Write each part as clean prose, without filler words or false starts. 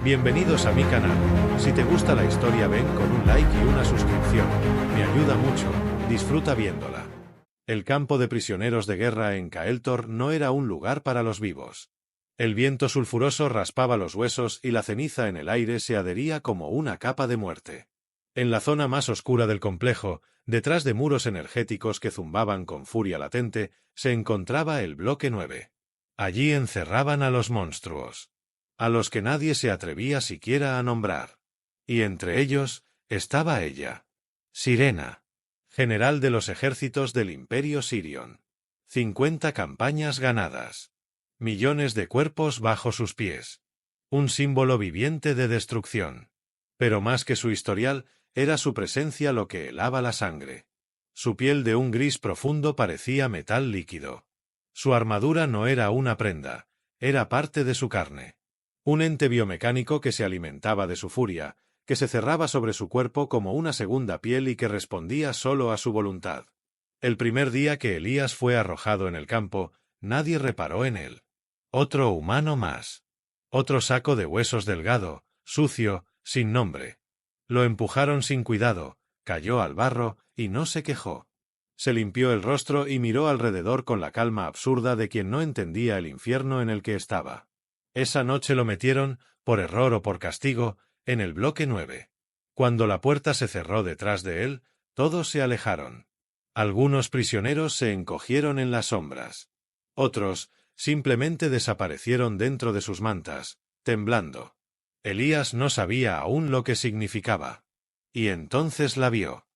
Bienvenidos a mi canal. Si te gusta la historia ven con un like y una suscripción. Me ayuda mucho. Disfruta viéndola. El campo de prisioneros de guerra en Kael'thor no era un lugar para los vivos. El viento sulfuroso raspaba los huesos y la ceniza en el aire se adhería como una capa de muerte. En la zona más oscura del complejo, detrás de muros energéticos que zumbaban con furia latente, se encontraba el bloque 9. Allí encerraban a los monstruos, a los que nadie se atrevía siquiera a nombrar. Y entre ellos estaba ella, Sirena, general de los ejércitos del Imperio Sirion. 50 campañas ganadas. Millones de cuerpos bajo sus pies. Un símbolo viviente de destrucción. Pero más que su historial, era su presencia lo que helaba la sangre. Su piel de un gris profundo parecía metal líquido. Su armadura no era una prenda, era parte de su carne. Un ente biomecánico que se alimentaba de su furia, que se cerraba sobre su cuerpo como una segunda piel y que respondía solo a su voluntad. El primer día que Elías fue arrojado en el campo, nadie reparó en él. Otro humano más. Otro saco de huesos delgado, sucio, sin nombre. Lo empujaron sin cuidado, cayó al barro y no se quejó. Se limpió el rostro y miró alrededor con la calma absurda de quien no entendía el infierno en el que estaba. Esa noche lo metieron, por error o por castigo, en el bloque 9. Cuando la puerta se cerró detrás de él, todos se alejaron. Algunos prisioneros se encogieron en las sombras. Otros simplemente desaparecieron dentro de sus mantas, temblando. Elías no sabía aún lo que significaba. Y entonces la vio.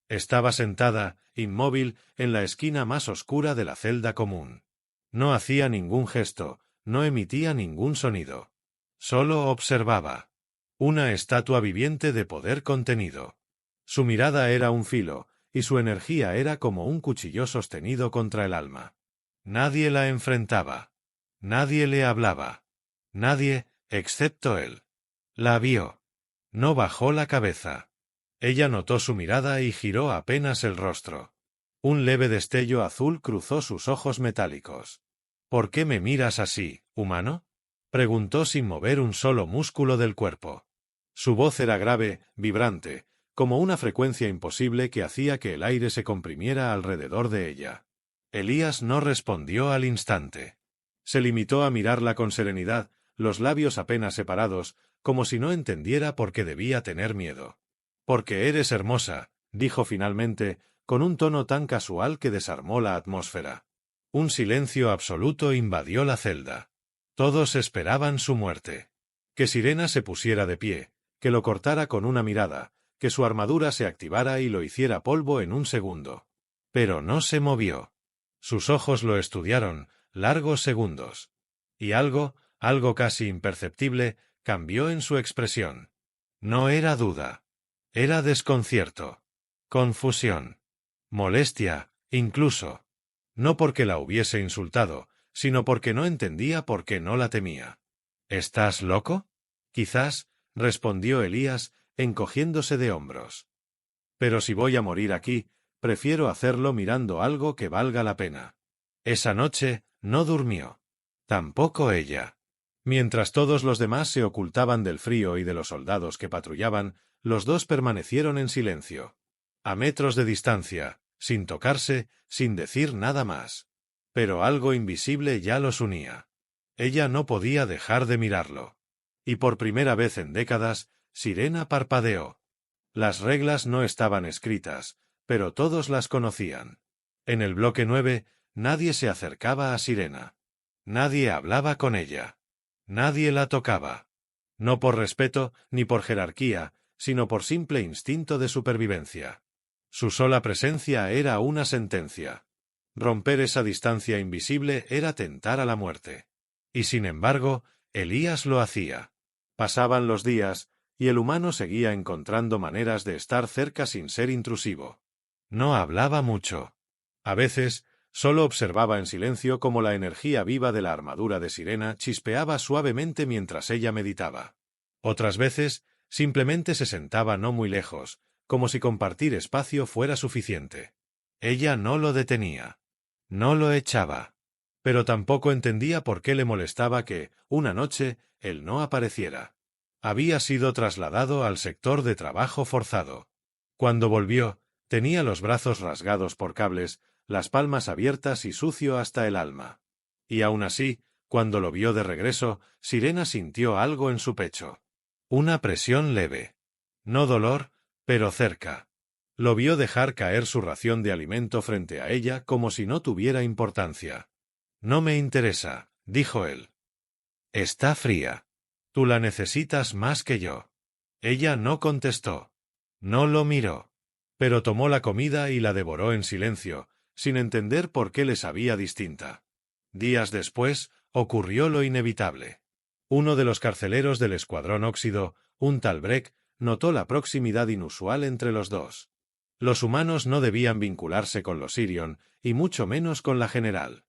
Estaba sentada, inmóvil, en la esquina más oscura de la celda común. No hacía ningún gesto, no emitía ningún sonido. Solo observaba. Una estatua viviente de poder contenido. Su mirada era un filo, y su energía era como un cuchillo sostenido contra el alma. Nadie la enfrentaba. Nadie le hablaba. Nadie, excepto él. La vio. No bajó la cabeza. Ella notó su mirada y giró apenas el rostro. Un leve destello azul cruzó sus ojos metálicos. —¿Por qué me miras así, humano? —preguntó sin mover un solo músculo del cuerpo. Su voz era grave, vibrante, como una frecuencia imposible que hacía que el aire se comprimiera alrededor de ella. Elías no respondió al instante. Se limitó a mirarla con serenidad, los labios apenas separados, como si no entendiera por qué debía tener miedo. —Porque eres hermosa —dijo finalmente, con un tono tan casual que desarmó la atmósfera. Un silencio absoluto invadió la celda. Todos esperaban su muerte. Que Sirena se pusiera de pie, que lo cortara con una mirada, que su armadura se activara y lo hiciera polvo en un segundo. Pero no se movió. Sus ojos lo estudiaron, largos segundos. Y algo casi imperceptible, cambió en su expresión. No era duda. Era desconcierto. Confusión. Molestia, incluso. No porque la hubiese insultado, sino porque no entendía por qué no la temía. —¿Estás loco? —Quizás —respondió Elías, encogiéndose de hombros—. Pero si voy a morir aquí, prefiero hacerlo mirando algo que valga la pena. Esa noche no durmió. Tampoco ella. Mientras todos los demás se ocultaban del frío y de los soldados que patrullaban, los dos permanecieron en silencio. A metros de distancia, sin tocarse, sin decir nada más. Pero algo invisible ya los unía. Ella no podía dejar de mirarlo. Y por primera vez en décadas, Sirena parpadeó. Las reglas no estaban escritas, pero todos las conocían. En el bloque 9, nadie se acercaba a Sirena. Nadie hablaba con ella. Nadie la tocaba. No por respeto, ni por jerarquía, sino por simple instinto de supervivencia. Su sola presencia era una sentencia. Romper esa distancia invisible era tentar a la muerte. Y sin embargo, Elías lo hacía. Pasaban los días, y el humano seguía encontrando maneras de estar cerca sin ser intrusivo. No hablaba mucho. A veces, solo observaba en silencio cómo la energía viva de la armadura de Sirena chispeaba suavemente mientras ella meditaba. Otras veces, simplemente se sentaba no muy lejos, como si compartir espacio fuera suficiente. Ella no lo detenía. No lo echaba. Pero tampoco entendía por qué le molestaba que, una noche, él no apareciera. Había sido trasladado al sector de trabajo forzado. Cuando volvió, tenía los brazos rasgados por cables, las palmas abiertas y sucio hasta el alma. Y aún así, cuando lo vio de regreso, Sirena sintió algo en su pecho. Una presión leve. No dolor, pero cerca. Lo vio dejar caer su ración de alimento frente a ella como si no tuviera importancia. «No me interesa», dijo él. «Está fría. Tú la necesitas más que yo». Ella no contestó. No lo miró. Pero tomó la comida y la devoró en silencio, sin entender por qué le sabía distinta. Días después, ocurrió lo inevitable. Uno de los carceleros del Escuadrón Óxido, un tal Breck, notó la proximidad inusual entre los dos. Los humanos no debían vincularse con los Sirion, y mucho menos con la general.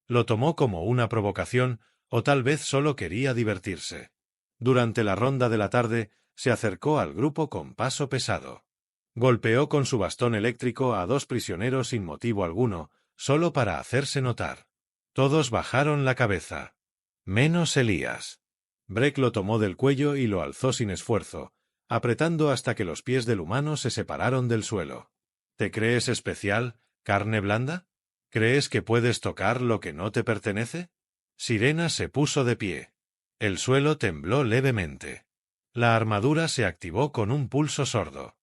Lo tomó como una provocación, o tal vez solo quería divertirse. Durante la ronda de la tarde, se acercó al grupo con paso pesado. Golpeó con su bastón eléctrico a 2 prisioneros sin motivo alguno, solo para hacerse notar. Todos bajaron la cabeza. Menos Elías. Breck lo tomó del cuello y lo alzó sin esfuerzo, apretando hasta que los pies del humano se separaron del suelo. ¿Te crees especial, carne blanda? ¿Crees que puedes tocar lo que no te pertenece? Sirena se puso de pie. El suelo tembló levemente. La armadura se activó con un pulso sordo.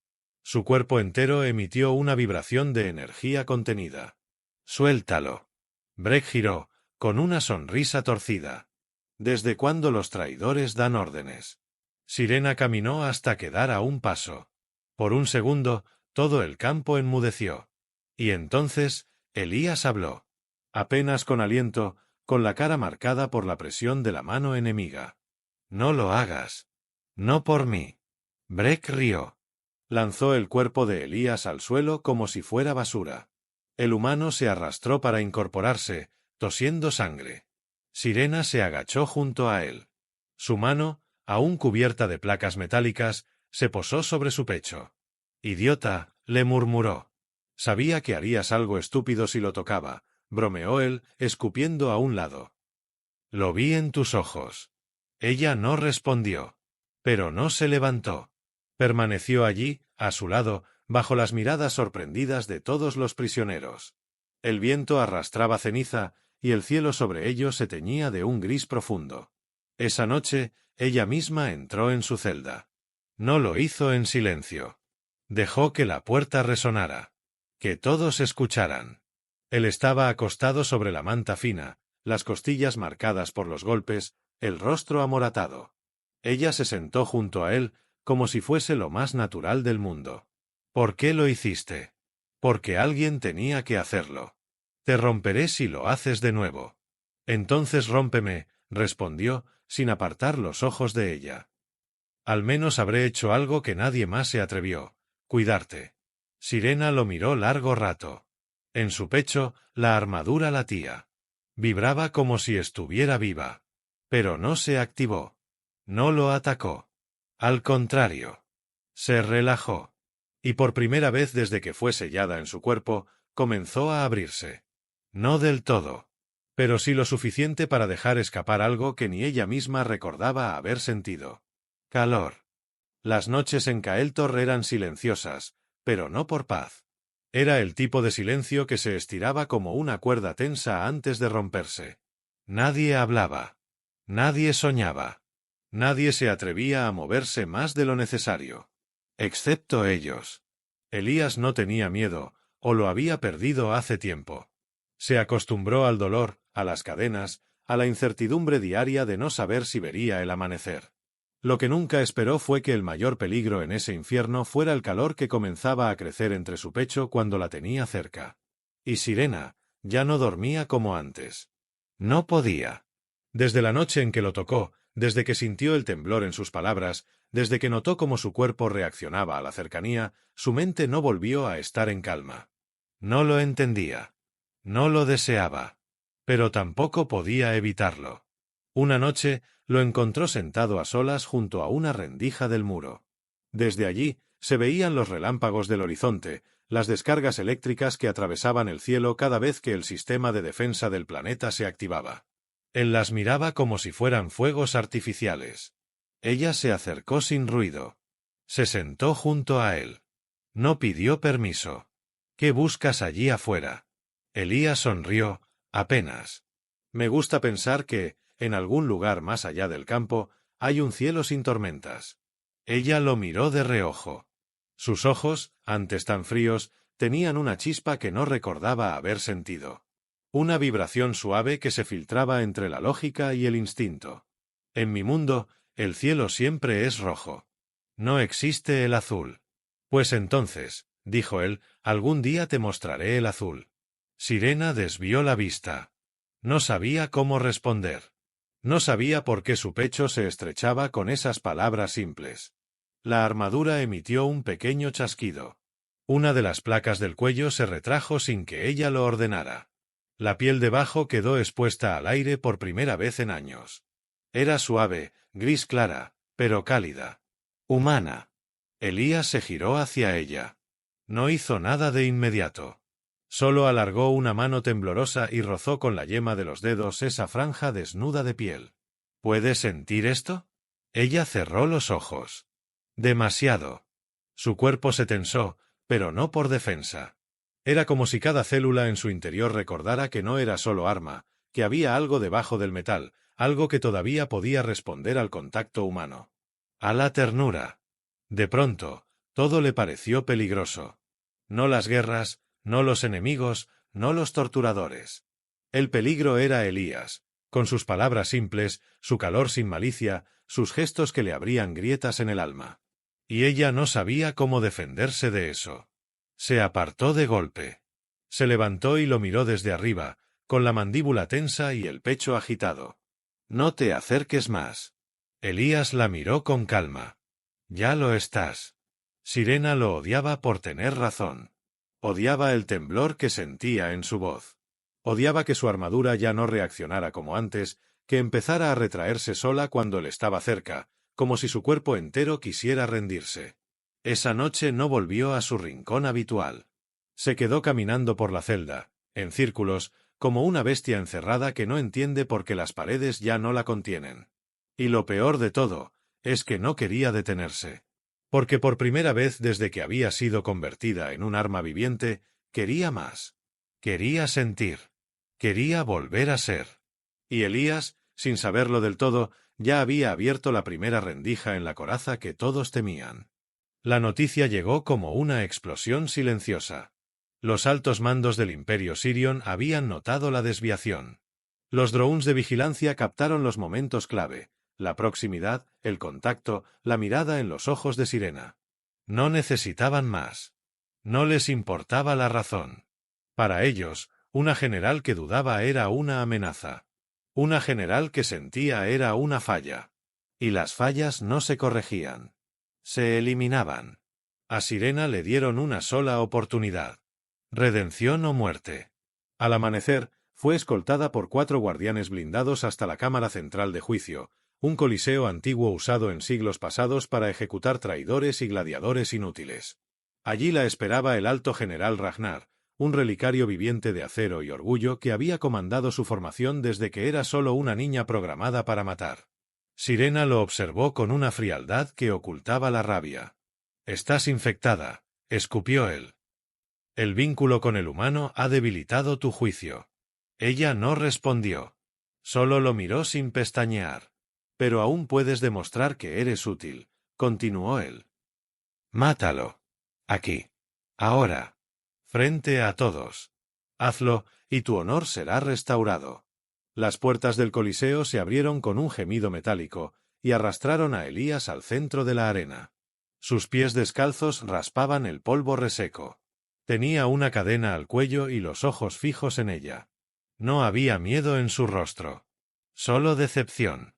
Su cuerpo entero emitió una vibración de energía contenida. «Suéltalo». Breck giró, con una sonrisa torcida. ¿Desde cuándo los traidores dan órdenes? Sirena caminó hasta quedar a un paso. Por un segundo, todo el campo enmudeció. Y entonces, Elías habló. Apenas con aliento, con la cara marcada por la presión de la mano enemiga. «No lo hagas. No por mí». Breck rió. Lanzó el cuerpo de Elías al suelo como si fuera basura. El humano se arrastró para incorporarse, tosiendo sangre. Sirena se agachó junto a él. Su mano, aún cubierta de placas metálicas, se posó sobre su pecho. «Idiota», le murmuró. «Sabía que harías algo estúpido si lo tocaba», bromeó él, escupiendo a un lado. «Lo vi en tus ojos». Ella no respondió. Pero no se levantó. Permaneció allí, a su lado, bajo las miradas sorprendidas de todos los prisioneros. El viento arrastraba ceniza, y el cielo sobre ellos se teñía de un gris profundo. Esa noche, ella misma entró en su celda. No lo hizo en silencio. Dejó que la puerta resonara. Que todos escucharan. Él estaba acostado sobre la manta fina, las costillas marcadas por los golpes, el rostro amoratado. Ella se sentó junto a él, como si fuese lo más natural del mundo. «¿Por qué lo hiciste?» «Porque alguien tenía que hacerlo. Te romperé si lo haces de nuevo». «Entonces rómpeme», respondió, sin apartar los ojos de ella. «Al menos habré hecho algo que nadie más se atrevió, cuidarte». Sirena lo miró largo rato. En su pecho, la armadura latía. Vibraba como si estuviera viva. Pero no se activó. No lo atacó. Al contrario. Se relajó. Y por primera vez desde que fue sellada en su cuerpo, comenzó a abrirse. No del todo. Pero sí lo suficiente para dejar escapar algo que ni ella misma recordaba haber sentido. Calor. Las noches en Kael'thor eran silenciosas, pero no por paz. Era el tipo de silencio que se estiraba como una cuerda tensa antes de romperse. Nadie hablaba. Nadie soñaba. Nadie se atrevía a moverse más de lo necesario. Excepto ellos. Elías no tenía miedo, o lo había perdido hace tiempo. Se acostumbró al dolor, a las cadenas, a la incertidumbre diaria de no saber si vería el amanecer. Lo que nunca esperó fue que el mayor peligro en ese infierno fuera el calor que comenzaba a crecer entre su pecho cuando la tenía cerca. Y Sirena ya no dormía como antes. No podía. Desde la noche en que lo tocó, desde que sintió el temblor en sus palabras, desde que notó cómo su cuerpo reaccionaba a la cercanía, su mente no volvió a estar en calma. No lo entendía. No lo deseaba. Pero tampoco podía evitarlo. Una noche, lo encontró sentado a solas junto a una rendija del muro. Desde allí, se veían los relámpagos del horizonte, las descargas eléctricas que atravesaban el cielo cada vez que el sistema de defensa del planeta se activaba. Él las miraba como si fueran fuegos artificiales. Ella se acercó sin ruido. Se sentó junto a él. No pidió permiso. ¿Qué buscas allí afuera? Elías sonrió, apenas. Me gusta pensar que, en algún lugar más allá del campo, hay un cielo sin tormentas. Ella lo miró de reojo. Sus ojos, antes tan fríos, tenían una chispa que no recordaba haber sentido. Una vibración suave que se filtraba entre la lógica y el instinto. En mi mundo, el cielo siempre es rojo. No existe el azul. Pues entonces, dijo él, algún día te mostraré el azul. Sirena desvió la vista. No sabía cómo responder. No sabía por qué su pecho se estrechaba con esas palabras simples. La armadura emitió un pequeño chasquido. Una de las placas del cuello se retrajo sin que ella lo ordenara. La piel debajo quedó expuesta al aire por primera vez en años. Era suave, gris clara, pero cálida. Humana. Elías se giró hacia ella. No hizo nada de inmediato. Solo alargó una mano temblorosa y rozó con la yema de los dedos esa franja desnuda de piel. ¿Puedes sentir esto? Ella cerró los ojos. Demasiado. Su cuerpo se tensó, pero no por defensa. Era como si cada célula en su interior recordara que no era solo arma, que había algo debajo del metal, algo que todavía podía responder al contacto humano. A la ternura. De pronto, todo le pareció peligroso. No las guerras, no los enemigos, no los torturadores. El peligro era Elías, con sus palabras simples, su calor sin malicia, sus gestos que le abrían grietas en el alma. Y ella no sabía cómo defenderse de eso. Se apartó de golpe. Se levantó y lo miró desde arriba, con la mandíbula tensa y el pecho agitado. No te acerques más. Elías la miró con calma. Ya lo estás. Sirena lo odiaba por tener razón. Odiaba el temblor que sentía en su voz. Odiaba que su armadura ya no reaccionara como antes, que empezara a retraerse sola cuando él estaba cerca, como si su cuerpo entero quisiera rendirse. Esa noche no volvió a su rincón habitual. Se quedó caminando por la celda, en círculos, como una bestia encerrada que no entiende por qué las paredes ya no la contienen. Y lo peor de todo, es que no quería detenerse. Porque por primera vez desde que había sido convertida en un arma viviente, quería más. Quería sentir. Quería volver a ser. Y Elías, sin saberlo del todo, ya había abierto la primera rendija en la coraza que todos temían. La noticia llegó como una explosión silenciosa. Los altos mandos del Imperio Sirion habían notado la desviación. Los drones de vigilancia captaron los momentos clave. La proximidad, el contacto, la mirada en los ojos de Sirena. No necesitaban más. No les importaba la razón. Para ellos, una general que dudaba era una amenaza. Una general que sentía era una falla. Y las fallas no se corregían. Se eliminaban. A Sirena le dieron una sola oportunidad. Redención o muerte. Al amanecer, fue escoltada por 4 guardianes blindados hasta la cámara central de juicio, un coliseo antiguo usado en siglos pasados para ejecutar traidores y gladiadores inútiles. Allí la esperaba el alto general Ragnar, un relicario viviente de acero y orgullo que había comandado su formación desde que era solo una niña programada para matar. Sirena lo observó con una frialdad que ocultaba la rabia. «Estás infectada», escupió él. «El vínculo con el humano ha debilitado tu juicio». Ella no respondió. Solo lo miró sin pestañear. «Pero aún puedes demostrar que eres útil», continuó él. «Mátalo. Aquí. Ahora. Frente a todos. Hazlo, y tu honor será restaurado». Las puertas del Coliseo se abrieron con un gemido metálico, y arrastraron a Elías al centro de la arena. Sus pies descalzos raspaban el polvo reseco. Tenía una cadena al cuello y los ojos fijos en ella. No había miedo en su rostro. Solo decepción.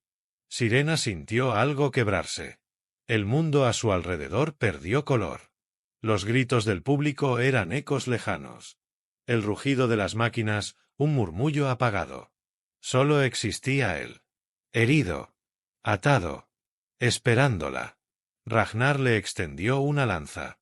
Sirena sintió algo quebrarse. El mundo a su alrededor perdió color. Los gritos del público eran ecos lejanos. El rugido de las máquinas, un murmullo apagado. Solo existía él. Herido. Atado. Esperándola. Ragnar le extendió una lanza.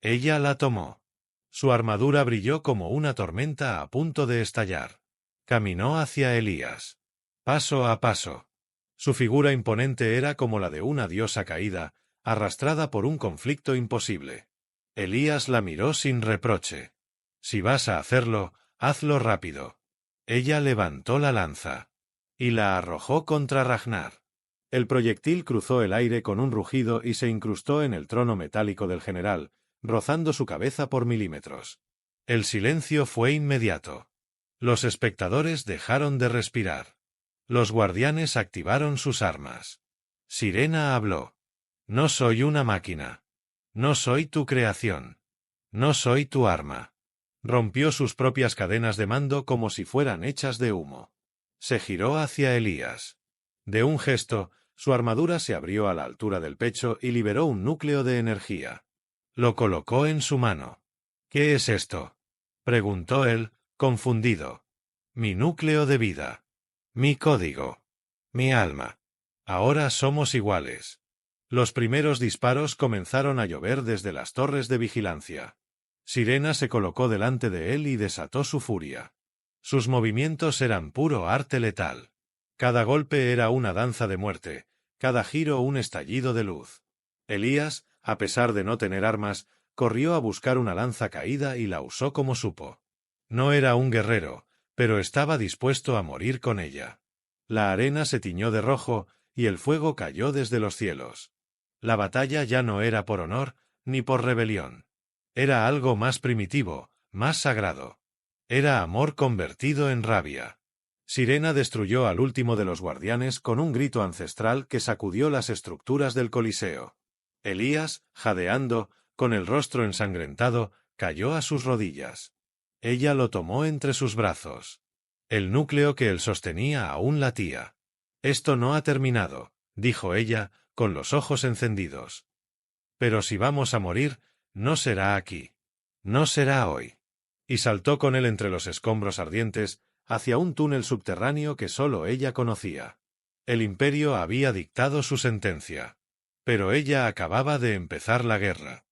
Ella la tomó. Su armadura brilló como una tormenta a punto de estallar. Caminó hacia Elías. Paso a paso. Su figura imponente era como la de una diosa caída, arrastrada por un conflicto imposible. Elías la miró sin reproche. «Si vas a hacerlo, hazlo rápido». Ella levantó la lanza y la arrojó contra Ragnar. El proyectil cruzó el aire con un rugido y se incrustó en el trono metálico del general, rozando su cabeza por milímetros. El silencio fue inmediato. Los espectadores dejaron de respirar. Los guardianes activaron sus armas. Sirena habló. «No soy una máquina. No soy tu creación. No soy tu arma». Rompió sus propias cadenas de mando como si fueran hechas de humo. Se giró hacia Elías. De un gesto, su armadura se abrió a la altura del pecho y liberó un núcleo de energía. Lo colocó en su mano. «¿Qué es esto?», preguntó él, confundido. «Mi núcleo de vida. Mi código. Mi alma. Ahora somos iguales». Los primeros disparos comenzaron a llover desde las torres de vigilancia. Sirena se colocó delante de él y desató su furia. Sus movimientos eran puro arte letal. Cada golpe era una danza de muerte, cada giro un estallido de luz. Elías, a pesar de no tener armas, corrió a buscar una lanza caída y la usó como supo. No era un guerrero, pero estaba dispuesto a morir con ella. La arena se tiñó de rojo y el fuego cayó desde los cielos. La batalla ya no era por honor ni por rebelión. Era algo más primitivo, más sagrado. Era amor convertido en rabia. Sirena destruyó al último de los guardianes con un grito ancestral que sacudió las estructuras del Coliseo. Elías, jadeando, con el rostro ensangrentado, cayó a sus rodillas. Ella lo tomó entre sus brazos. El núcleo que él sostenía aún latía. «Esto no ha terminado», dijo ella, con los ojos encendidos. «Pero si vamos a morir, no será aquí. No será hoy». Y saltó con él entre los escombros ardientes, hacia un túnel subterráneo que sólo ella conocía. El Imperio había dictado su sentencia. Pero ella acababa de empezar la guerra.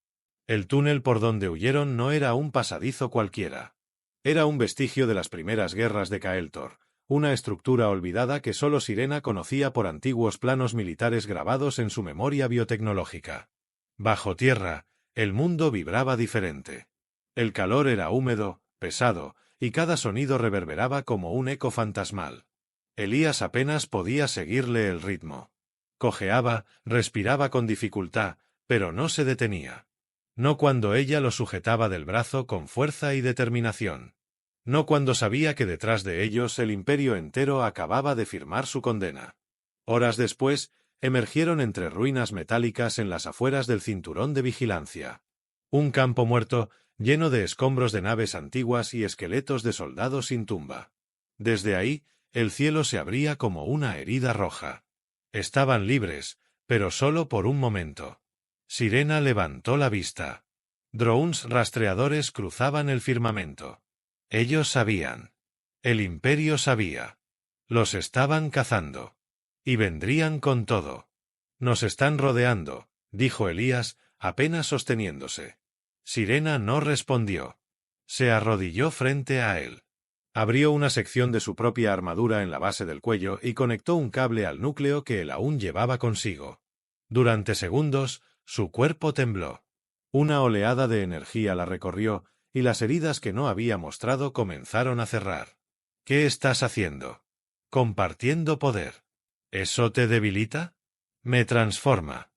El túnel por donde huyeron no era un pasadizo cualquiera. Era un vestigio de las primeras guerras de Caeltor, una estructura olvidada que sólo Sirena conocía por antiguos planos militares grabados en su memoria biotecnológica. Bajo tierra, el mundo vibraba diferente. El calor era húmedo, pesado, y cada sonido reverberaba como un eco fantasmal. Elías apenas podía seguirle el ritmo. Cojeaba, respiraba con dificultad, pero no se detenía. No cuando ella lo sujetaba del brazo con fuerza y determinación. No cuando sabía que detrás de ellos el imperio entero acababa de firmar su condena. Horas después, emergieron entre ruinas metálicas en las afueras del cinturón de vigilancia. Un campo muerto, lleno de escombros de naves antiguas y esqueletos de soldados sin tumba. Desde ahí, el cielo se abría como una herida roja. Estaban libres, pero solo por un momento. Sirena levantó la vista. Drones rastreadores cruzaban el firmamento. Ellos sabían. El imperio sabía. Los estaban cazando. Y vendrían con todo. «Nos están rodeando», dijo Elías, apenas sosteniéndose. Sirena no respondió. Se arrodilló frente a él. Abrió una sección de su propia armadura en la base del cuello y conectó un cable al núcleo que él aún llevaba consigo. Durante segundos, su cuerpo tembló. Una oleada de energía la recorrió, y las heridas que no había mostrado comenzaron a cerrar. «¿Qué estás haciendo?» «Compartiendo poder». «¿Eso te debilita?» «Me transforma».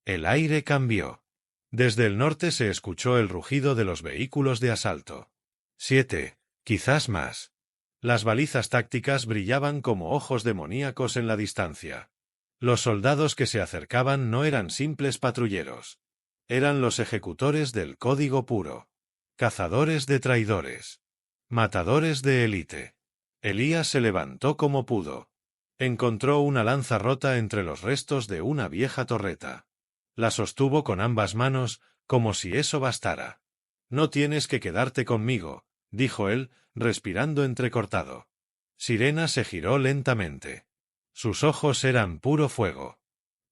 El aire cambió. Desde el norte se escuchó el rugido de los vehículos de asalto. 7, quizás más. Las balizas tácticas brillaban como ojos demoníacos en la distancia. Los soldados que se acercaban no eran simples patrulleros. Eran los ejecutores del código puro. Cazadores de traidores. Matadores de élite. Elías se levantó como pudo. Encontró una lanza rota entre los restos de una vieja torreta. La sostuvo con ambas manos, como si eso bastara. «No tienes que quedarte conmigo», dijo él, respirando entrecortado. Sirena se giró lentamente. Sus ojos eran puro fuego.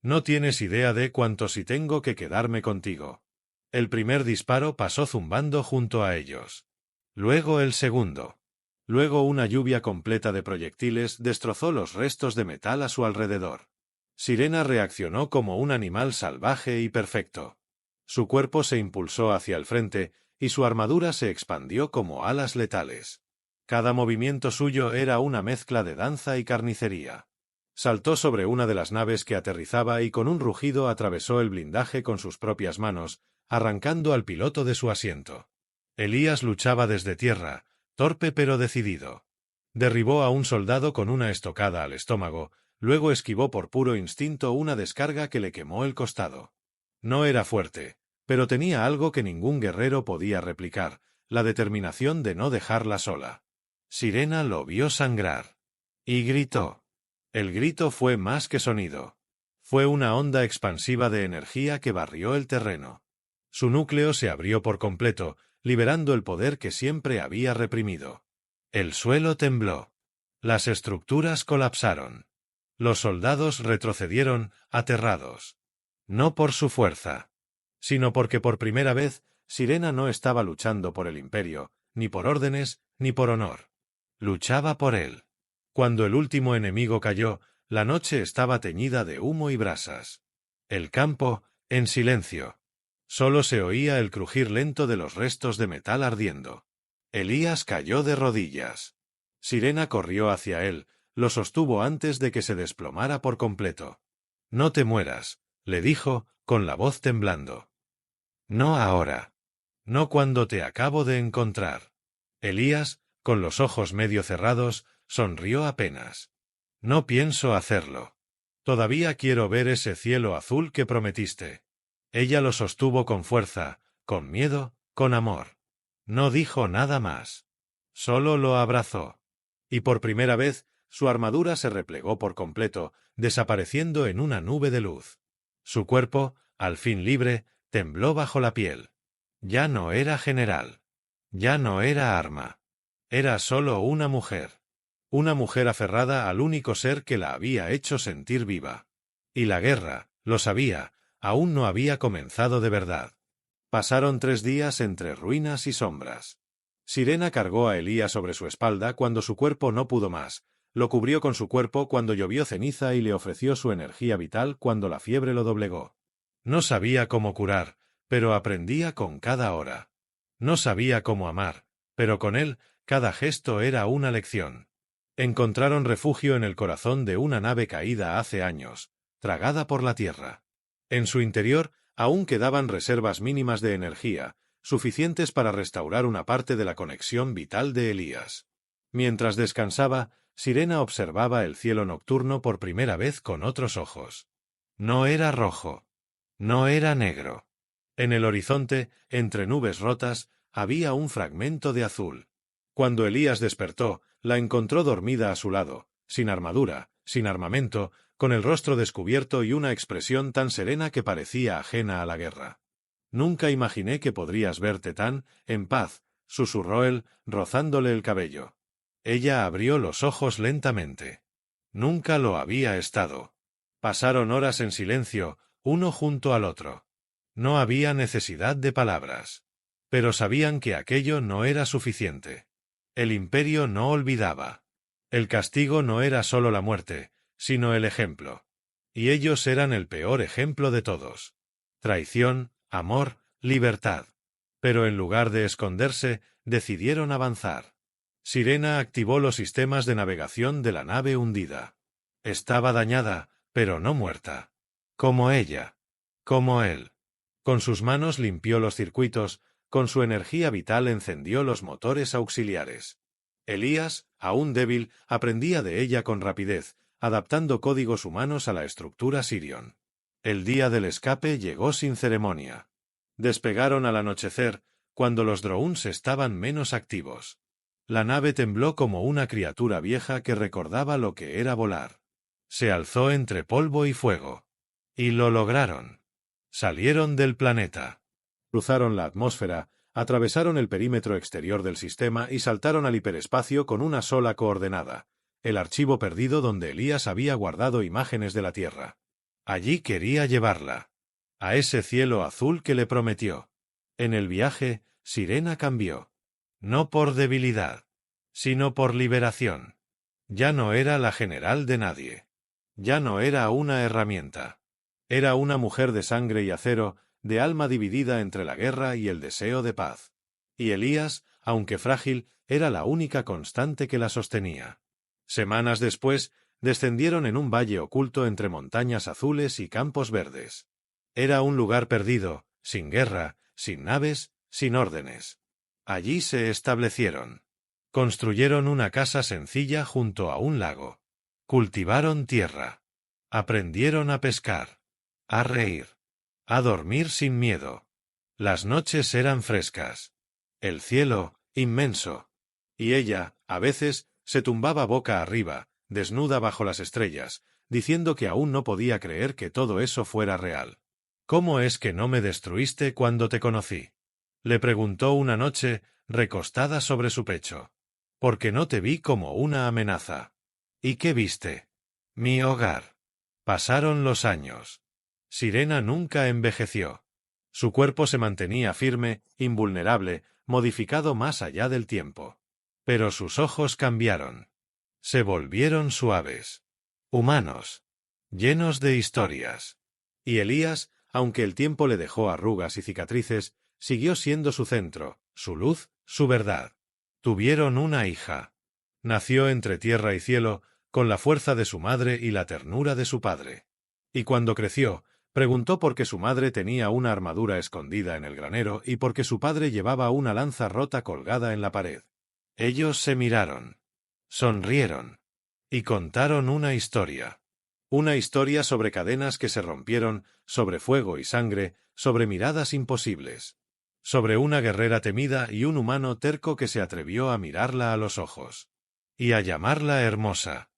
«No tienes idea de cuánto si tengo que quedarme contigo». El primer disparo pasó zumbando junto a ellos. Luego el segundo. Luego una lluvia completa de proyectiles destrozó los restos de metal a su alrededor. Sirena reaccionó como un animal salvaje y perfecto. Su cuerpo se impulsó hacia el frente y su armadura se expandió como alas letales. Cada movimiento suyo era una mezcla de danza y carnicería. Saltó sobre una de las naves que aterrizaba y con un rugido atravesó el blindaje con sus propias manos, arrancando al piloto de su asiento. Elías luchaba desde tierra, torpe pero decidido. Derribó a un soldado con una estocada al estómago, luego esquivó por puro instinto una descarga que le quemó el costado. No era fuerte, pero tenía algo que ningún guerrero podía replicar, la determinación de no dejarla sola. Sirena lo vio sangrar. Y gritó. El grito fue más que sonido. Fue una onda expansiva de energía que barrió el terreno. Su núcleo se abrió por completo, liberando el poder que siempre había reprimido. El suelo tembló. Las estructuras colapsaron. Los soldados retrocedieron, aterrados. No por su fuerza, sino porque por primera vez Sirena no estaba luchando por el imperio, ni por órdenes, ni por honor. Luchaba por él. Cuando el último enemigo cayó, la noche estaba teñida de humo y brasas. El campo, en silencio. Solo se oía el crujir lento de los restos de metal ardiendo. Elías cayó de rodillas. Sirena corrió hacia él, lo sostuvo antes de que se desplomara por completo. «No te mueras», le dijo, con la voz temblando. «No ahora. No cuando te acabo de encontrar». Elías, con los ojos medio cerrados, sonrió apenas. «No pienso hacerlo. Todavía quiero ver ese cielo azul que prometiste». Ella lo sostuvo con fuerza, con miedo, con amor. No dijo nada más. Solo lo abrazó. Y por primera vez, su armadura se replegó por completo, desapareciendo en una nube de luz. Su cuerpo, al fin libre, tembló bajo la piel. Ya no era general. Ya no era arma. Era solo una mujer. Una mujer aferrada al único ser que la había hecho sentir viva. Y la guerra, lo sabía, aún no había comenzado de verdad. Pasaron 3 días entre ruinas y sombras. Sirena cargó a Elías sobre su espalda cuando su cuerpo no pudo más, lo cubrió con su cuerpo cuando llovió ceniza y le ofreció su energía vital cuando la fiebre lo doblegó. No sabía cómo curar, pero aprendía con cada hora. No sabía cómo amar, pero con él, cada gesto era una lección. Encontraron refugio en el corazón de una nave caída hace años, tragada por la tierra. En su interior aún quedaban reservas mínimas de energía, suficientes para restaurar una parte de la conexión vital de Elías. Mientras descansaba, Sirena observaba el cielo nocturno por primera vez con otros ojos. No era rojo. No era negro. En el horizonte, entre nubes rotas, había un fragmento de azul. Cuando Elías despertó, la encontró dormida a su lado, sin armadura, sin armamento, con el rostro descubierto y una expresión tan serena que parecía ajena a la guerra. «Nunca imaginé que podrías verte tan en paz», susurró él, rozándole el cabello. Ella abrió los ojos lentamente. Nunca lo había estado. Pasaron horas en silencio, uno junto al otro. No había necesidad de palabras. Pero sabían que aquello no era suficiente. El imperio no olvidaba. El castigo no era solo la muerte, sino el ejemplo. Y ellos eran el peor ejemplo de todos. Traición, amor, libertad. Pero en lugar de esconderse, decidieron avanzar. Sirena activó los sistemas de navegación de la nave hundida. Estaba dañada, pero no muerta. Como ella. Como él. Con sus manos limpió los circuitos, con su energía vital encendió los motores auxiliares. Elías, aún débil, aprendía de ella con rapidez, adaptando códigos humanos a la estructura Sirion. El día del escape llegó sin ceremonia. Despegaron al anochecer, cuando los drones estaban menos activos. La nave tembló como una criatura vieja que recordaba lo que era volar. Se alzó entre polvo y fuego. Y lo lograron. Salieron del planeta. Cruzaron la atmósfera, atravesaron el perímetro exterior del sistema y saltaron al hiperespacio con una sola coordenada, el archivo perdido donde Elías había guardado imágenes de la Tierra. Allí quería llevarla. A ese cielo azul que le prometió. En el viaje, Sirena cambió. No por debilidad, sino por liberación. Ya no era la general de nadie. Ya no era una herramienta. Era una mujer de sangre y acero, de alma dividida entre la guerra y el deseo de paz. Y Elías, aunque frágil, era la única constante que la sostenía. Semanas después, descendieron en un valle oculto entre montañas azules y campos verdes. Era un lugar perdido, sin guerra, sin naves, sin órdenes. Allí se establecieron. Construyeron una casa sencilla junto a un lago. Cultivaron tierra. Aprendieron a pescar, a reír, a dormir sin miedo. Las noches eran frescas. El cielo, inmenso. Y ella, a veces, se tumbaba boca arriba, desnuda bajo las estrellas, diciendo que aún no podía creer que todo eso fuera real. ¿Cómo es que no me destruiste cuando te conocí? Le preguntó una noche, recostada sobre su pecho. Porque no te vi como una amenaza. ¿Y qué viste? Mi hogar. Pasaron los años. Sirena nunca envejeció. Su cuerpo se mantenía firme, invulnerable, modificado más allá del tiempo. Pero sus ojos cambiaron. Se volvieron suaves. Humanos. Llenos de historias. Y Elías, aunque el tiempo le dejó arrugas y cicatrices, siguió siendo su centro, su luz, su verdad. Tuvieron una hija. Nació entre tierra y cielo, con la fuerza de su madre y la ternura de su padre. Y cuando creció, preguntó por qué su madre tenía una armadura escondida en el granero y por qué su padre llevaba una lanza rota colgada en la pared. Ellos se miraron. Sonrieron. Y contaron una historia. Una historia sobre cadenas que se rompieron, sobre fuego y sangre, sobre miradas imposibles. Sobre una guerrera temida y un humano terco que se atrevió a mirarla a los ojos. Y a llamarla hermosa.